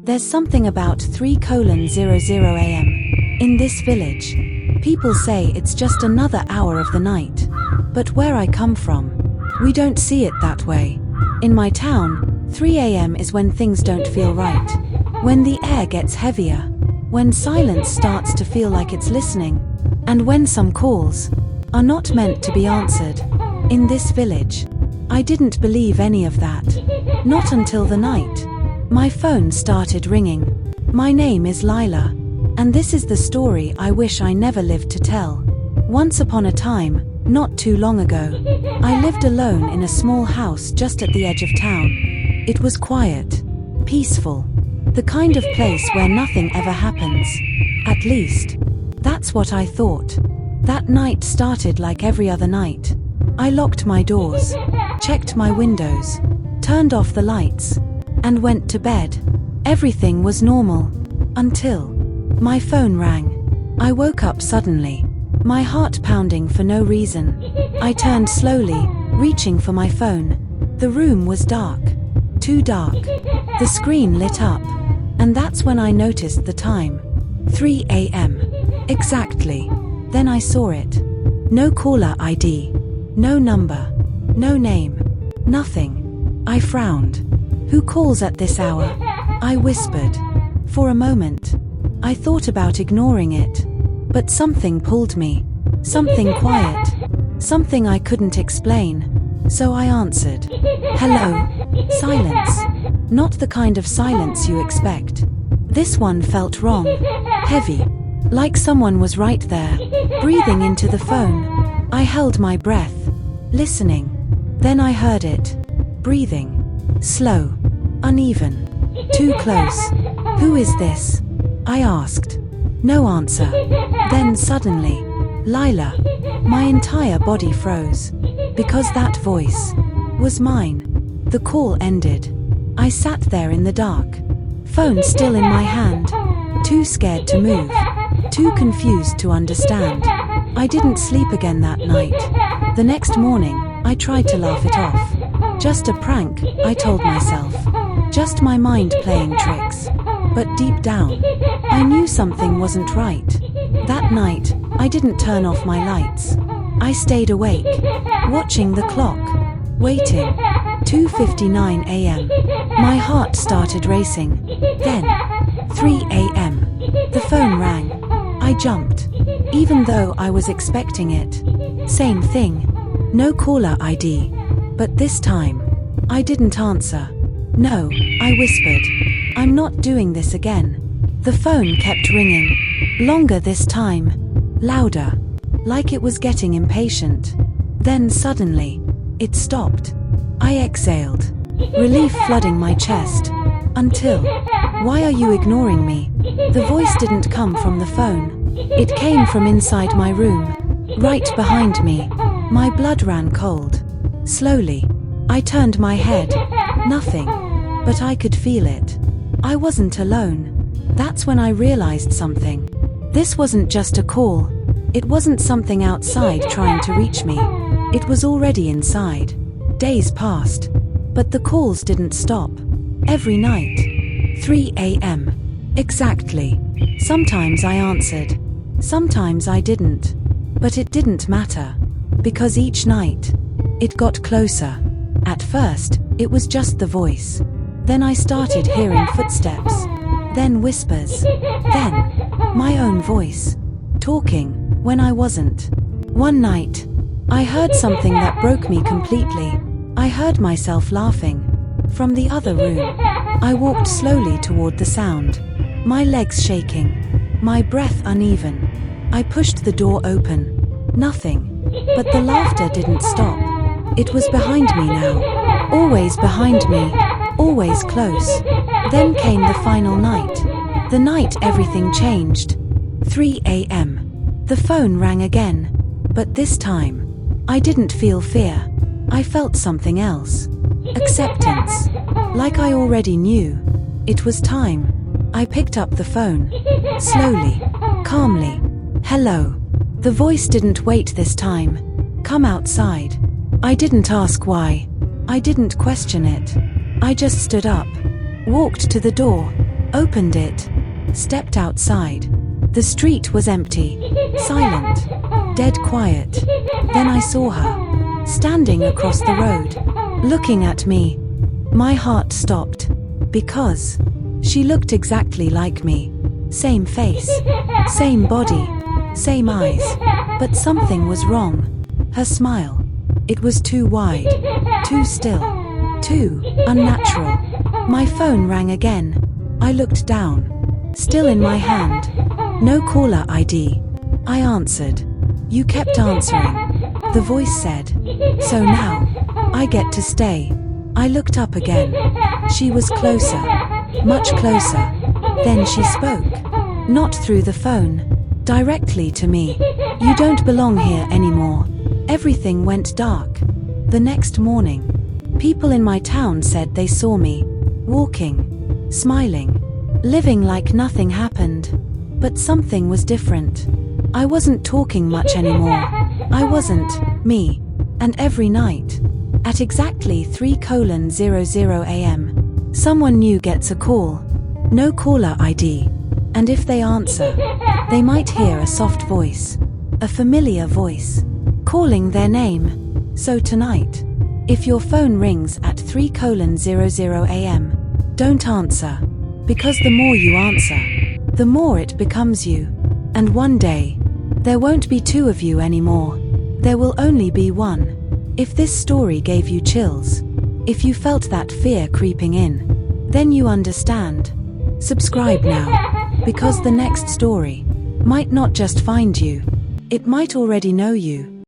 There's something about 3:00 a.m. in this village. People say it's just another hour of the night. But where I come from, we don't see it that way. In my town, 3 a.m. is when things don't feel right. When the air gets heavier. When silence starts to feel like it's listening. And when some calls are not meant to be answered. In this village, I didn't believe any of that. Not until the night my phone started ringing. My name is Lila, and this is the story I wish I never lived to tell. Once upon a time, not too long ago, I lived alone in a small house just at the edge of town. It was quiet, peaceful, the kind of place where nothing ever happens. At least, that's what I thought. That night started like every other night. I locked my doors, checked my windows, turned off the lights, and went to bed. Everything was normal, until my phone rang. I woke up suddenly, my heart pounding for no reason. I turned slowly, reaching for my phone. The room was dark, too dark. The screen lit up, and that's when I noticed the time. 3 a.m. Exactly. Then I saw it. No caller ID, no number, no name, nothing. I frowned. Who calls at this hour? I whispered. For a moment, I thought about ignoring it. But something pulled me. Something quiet. Something I couldn't explain. So I answered. Hello. Silence. Not the kind of silence you expect. This one felt wrong. Heavy. Like someone was right there, breathing into the phone. I held my breath, listening. Then I heard it. Breathing. Slow. Uneven. Too close. Who is this? I asked. No answer. Then suddenly, Lila. My entire body froze. Because that voice was mine. The call ended. I sat there in the dark. Phone still in my hand. Too scared to move. Too confused to understand. I didn't sleep again that night. The next morning, I tried to laugh it off. Just a prank, I told myself. Just my mind playing tricks. But deep down, I knew something wasn't right. That night, I didn't turn off my lights. I stayed awake, watching the clock, waiting. 2:59 a.m. My heart started racing. Then, 3 a.m. The phone rang. I jumped, even though I was expecting it. Same thing. No caller ID. But this time, I didn't answer. No, I whispered. I'm not doing this again. The phone kept ringing. Longer this time. Louder. Like it was getting impatient. Then suddenly, it stopped. I exhaled. Relief flooding my chest. Until, why are you ignoring me? The voice didn't come from the phone. It came from inside my room. Right behind me. My blood ran cold. Slowly, I turned my head. Nothing. But I could feel it. I wasn't alone. That's when I realized something. This wasn't just a call. It wasn't something outside trying to reach me. It was already inside. Days passed. But the calls didn't stop. Every night. 3 a.m. Exactly. Sometimes I answered. Sometimes I didn't. But it didn't matter. Because each night, it got closer. At first, it was just the voice. Then I started hearing footsteps. Then whispers. Then, my own voice. Talking, when I wasn't. One night, I heard something that broke me completely. I heard myself laughing. From the other room. I walked slowly toward the sound. My legs shaking. My breath uneven. I pushed the door open. Nothing. But the laughter didn't stop. It was behind me now. Always behind me. Always close. Then came the final night. The night everything changed. 3 a.m. The phone rang again. But this time, I didn't feel fear. I felt something else. Acceptance. Like I already knew. It was time. I picked up the phone. Slowly. Calmly. Hello. The voice didn't wait this time. Come outside. I didn't ask why. I didn't question it. I just stood up. Walked to the door. Opened it. Stepped outside. The street was empty. Silent. Dead quiet. Then I saw her. Standing across the road. Looking at me. My heart stopped. Because she looked exactly like me. Same face. Same body. Same eyes. But something was wrong. Her smile. It was too wide. Too still. Too unnatural. My phone rang again. I looked down. Still in my hand. No caller ID. I answered. You kept answering. The voice said. So now, I get to stay. I looked up again. She was closer. Much closer. Then she spoke. Not through the phone. Directly to me. You don't belong here anymore. Everything went dark. The next morning, people in my town said they saw me. Walking. Smiling. Living like nothing happened. But something was different. I wasn't talking much anymore. I wasn't me. And every night, at exactly 3:00 a.m., someone new gets a call. No caller ID. And if they answer, they might hear a soft voice. A familiar voice. Calling their name. So tonight, if your phone rings at 3:00 a.m., don't answer. Because the more you answer, the more it becomes you. And one day, there won't be two of you anymore. There will only be one. If this story gave you chills, if you felt that fear creeping in, then you understand. Subscribe now, because the next story might not just find you, it might already know you.